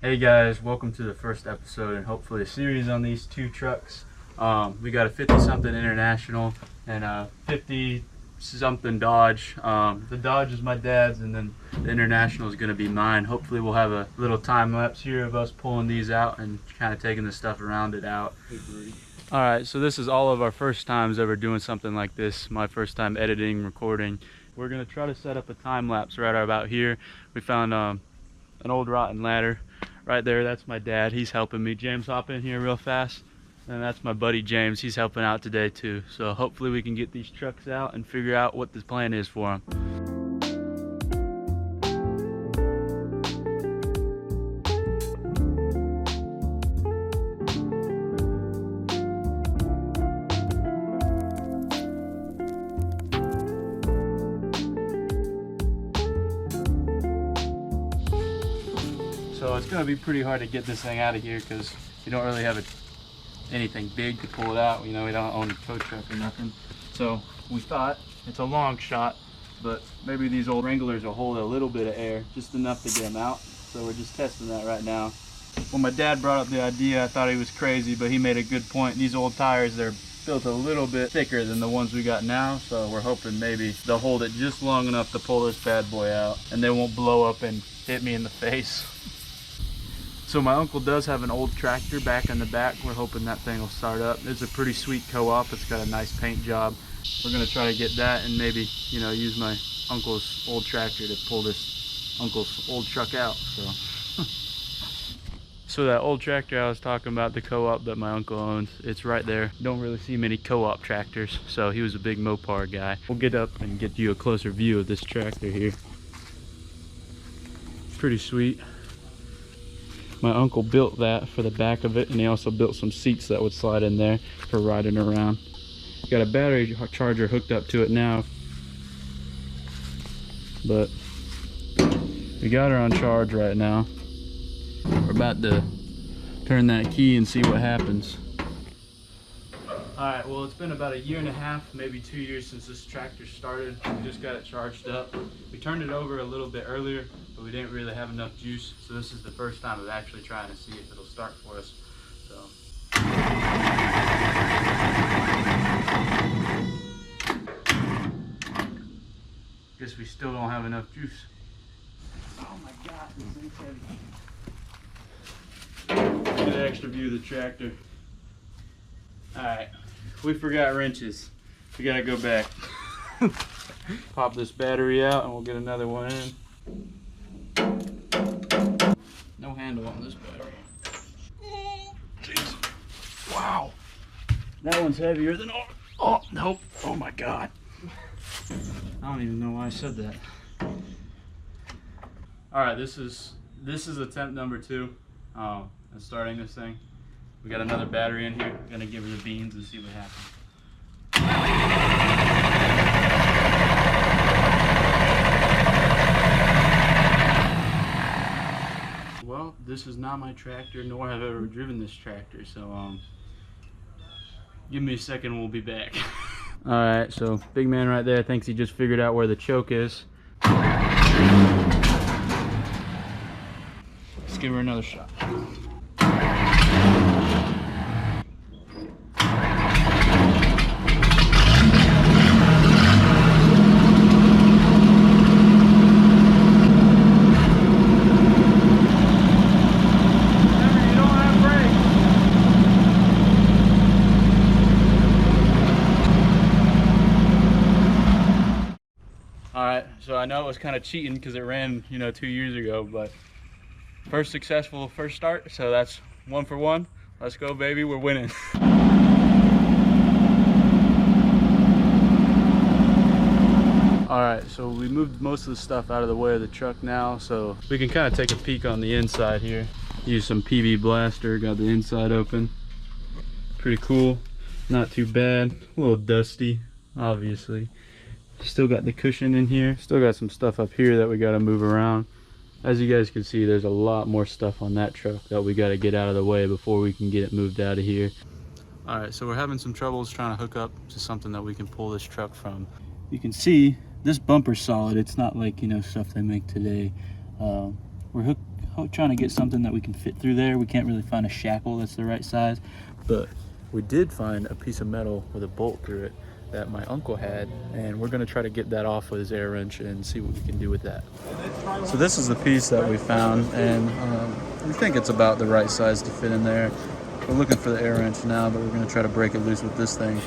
Hey guys, welcome to the first episode and hopefully a series on these two trucks. We got a 50-something International and a 50-something Dodge. The Dodge is my dad's and then the International is going to be mine. Hopefully we'll have a little time lapse here of us pulling these out and kind of taking the stuff around it out. Hey, Brody. Alright, so this is all of our first times ever doing something like this. My first time editing, recording. We're going to try to set up a time lapse right about here. We found an old rotten ladder. Right there, that's my dad. He's helping me. James, hop in here real fast. And that's my buddy James. He's helping out today too. So hopefully we can get these trucks out and figure out what the plan is for them. So it's going to be pretty hard to get this thing out of here because you don't really have anything big to pull it out. You know, we don't own a tow truck or nothing. So we thought it's a long shot, but maybe these old Wranglers will hold a little bit of air, just enough to get them out. So we're just testing that right now. When my dad brought up the idea, I thought he was crazy, but he made a good point. These old tires, they're built a little bit thicker than the ones we got now, so we're hoping maybe they'll hold it just long enough to pull this bad boy out and they won't blow up and hit me in the face. So my uncle does have an old tractor back in the back. We're hoping that thing will start up. It's a pretty sweet co-op. It's got a nice paint job. We're gonna try to get that and maybe, you know, use my uncle's old tractor to pull this uncle's old truck out. So that old tractor I was talking about, the co-op that my uncle owns, it's right there. Don't really see many co-op tractors, so he was a big Mopar guy. We'll get up and get you a closer view of this tractor here. Pretty sweet. My uncle built that for the back of it, and he also built some seats that would slide in there for riding around. Got a battery charger hooked up to it now, but we got her on charge right now. We're about to turn that key and see what happens. Alright, well, it's been about 1.5 years, maybe 2 years since this tractor started. We just got it charged up. We turned it over a little bit earlier, but we didn't really have enough juice, so this is the first time of actually trying to see if it'll start for us. So. Guess we still don't have enough juice. Oh my God, this thing's heavy. Get an extra view of the tractor. Alright, we forgot wrenches. We gotta go back. Pop this battery out and we'll get another one in. No handle on this battery. Oh, jeez. Wow. That one's heavier than all. Oh, nope. Oh my God. I don't even know why I said that. Alright, this is attempt number 2 at starting this thing. We got another battery in here. We're gonna give her the beans and see what happens. Well, this is not my tractor, nor have I ever driven this tractor, so give me a second and we'll be back. Alright, so big man right there thinks he just figured out where the choke is. Let's give her another shot. Alright, so I know it was kind of cheating because it ran, you know, 2 years ago, but first successful first start, so that's 1 for 1. Let's go, baby, we're winning. Alright, so we moved most of the stuff out of the way of the truck now, so we can kind of take a peek on the inside here. Use some PV blaster, got the inside open. Pretty cool, not too bad, a little dusty, obviously. Still got the cushion in here, still got some stuff up here that we got to move around. As you guys can see, there's a lot more stuff on that truck that we got to get out of the way before we can get it moved out of here. Alright, so we're having some troubles trying to hook up to something that we can pull this truck from. You can see this bumper's solid. It's not like, you know, stuff they make today. We're trying to get something that we can fit through there. We can't really find a shackle that's the right size, but we did find a piece of metal with a bolt through it that my uncle had, and we're gonna try to get that off with his air wrench and see what we can do with that. So this is the piece that we found, and we think it's about the right size to fit in there. We're looking for the air wrench now, but we're gonna try to break it loose with this thing.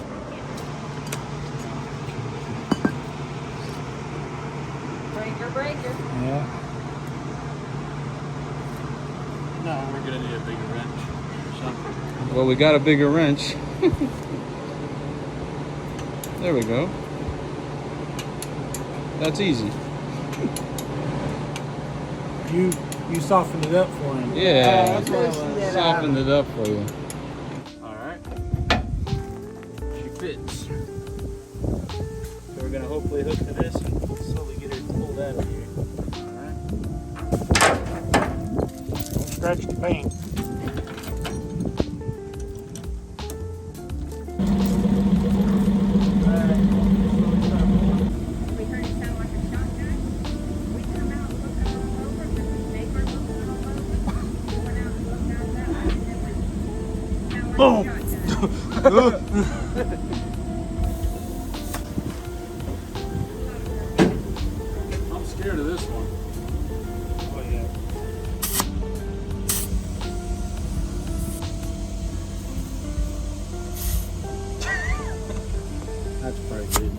Breaker. Yeah. No, we're gonna need a bigger wrench or something. Well, we got a bigger wrench. There we go. That's easy. You softened it up for him. Yeah, softened it up for you. All right. She fits. So we're gonna hopefully hook to this and slowly get her pulled out of here. All right. Don't scratch the paint. Boom! I'm scared of this one. Oh yeah. That's pretty good.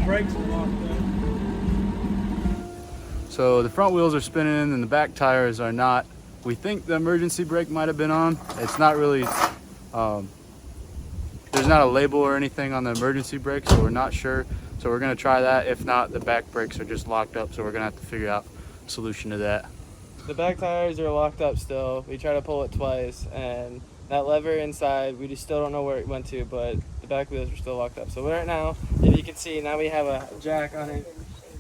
Brakes are locked up. So the front wheels are spinning and the back tires are not. We think the emergency brake might have been on. It's not really, there's not a label or anything on the emergency brake, so we're not sure. So we're gonna try that. If not, the back brakes are just locked up, so we're gonna have to figure out a solution to that. The back tires are locked up still. We tried to pull it twice, and that lever inside, we just still don't know where it went to, but the back wheels are still locked up. So right now, if you can see, now we have a jack on it.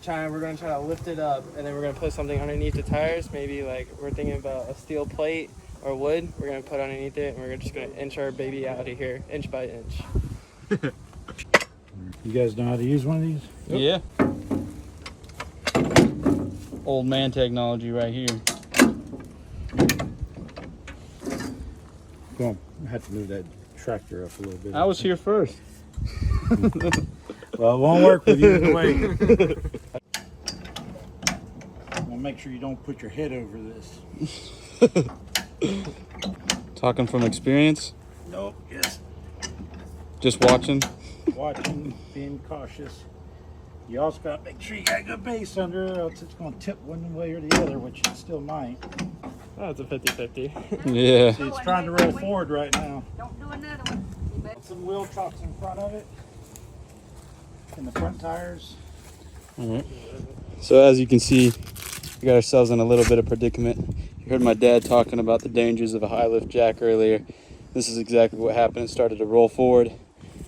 We're gonna try to lift it up, and then we're gonna put something underneath the tires. Maybe like we're thinking about a steel plate or wood. We're gonna put underneath it, and we're just gonna inch our baby out of here, inch by inch. You guys know how to use one of these? Yep. Yeah. Old man technology right here. Come on, I have to move that tractor up a little bit. I was here first. Well, it won't work with you either way. Well, make sure you don't put your head over this. Talking from experience? Nope, yes. Just watching? Watching, being cautious. You also got to make sure you got a good base under it, or else it's going to tip one way or the other, which it still might. Oh, it's a 50-50. Yeah. See, it's trying to roll forward right now. Don't do another one. Some wheel chocks in front of it, and the front tires. All right. So as you can see, we got ourselves in a little bit of predicament. You heard my dad talking about the dangers of a high lift jack earlier. This is exactly what happened. It started to roll forward.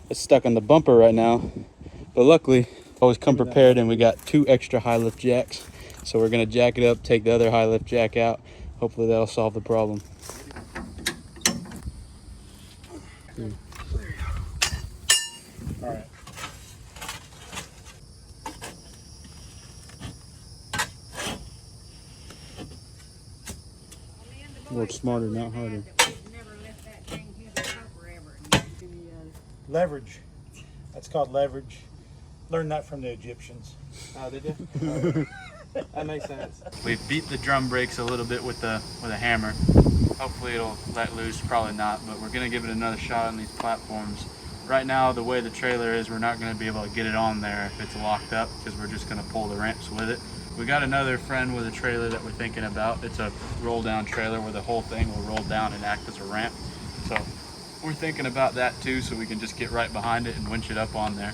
It's stuck on the bumper right now, but luckily always come prepared, and we got 2 extra high lift jacks. So we're gonna jack it up, take the other high lift jack out. Hopefully that'll solve the problem. All right. Work smarter, not harder. Leverage. That's called leverage. Learned that from the Egyptians. Oh, did you? That makes sense. We beat the drum brakes a little bit with a hammer. Hopefully it'll let loose, probably not, but we're gonna give it another shot on these platforms. Right now, the way the trailer is, we're not gonna be able to get it on there if it's locked up, because we're just gonna pull the ramps with it. We got another friend with a trailer that we're thinking about. It's a roll down trailer where the whole thing will roll down and act as a ramp. So we're thinking about that too, so we can just get right behind it and winch it up on there.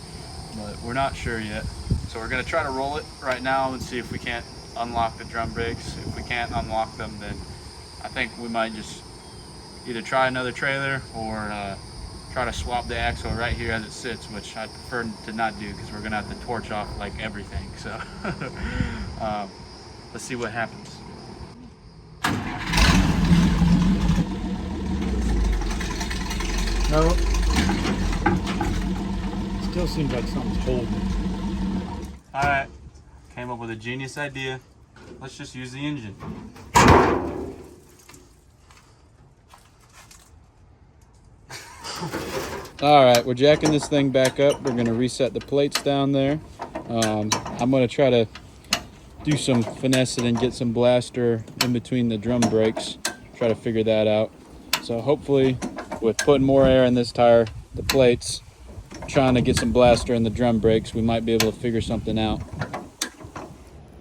But we're not sure yet. So we're gonna try to roll it right now and see if we can't unlock the drum brakes. If we can't unlock them, then I think we might just either try another trailer or try to swap the axle right here as it sits, which I prefer to not do because we're gonna have to torch off like everything. So let's see what happens. No. Still seems like something's holding it. All right, came up with a genius idea. Let's just use the engine. All right, we're jacking this thing back up. We're gonna reset the plates down there. I'm gonna try to do some finessing and get some blaster in between the drum brakes. Try to figure that out. So hopefully with putting more air in this tire, the plates, trying to get some blaster in the drum brakes, we might be able to figure something out.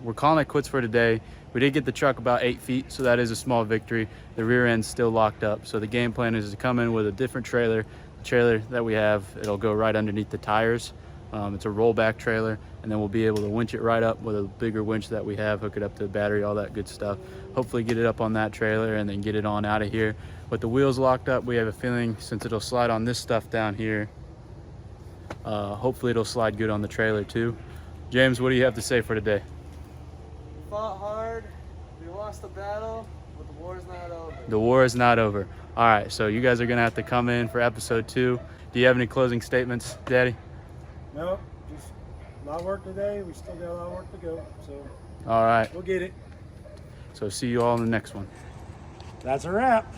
We're calling it quits for today. We did get the truck about 8 feet, so that is a small victory. The rear end's still locked up. So the game plan is to come in with a different trailer. The trailer that we have, it'll go right underneath the tires. It's a rollback trailer, and then we'll be able to winch it right up with a bigger winch that we have, hook it up to the battery, all that good stuff. Hopefully get it up on that trailer and then get it on out of here. With the wheels locked up, we have a feeling since it'll slide on this stuff down here, hopefully it'll slide good on the trailer too. James, what do you have to say for today? We fought hard, we lost the battle, but the war's not over. The war is not over. All right, so you guys are gonna have to come in for episode 2. Do you have any closing statements, Daddy? Nope, just a lot of work today. We still got a lot of work to go, so All right, we'll get it. so see you all in the next one. That's a wrap.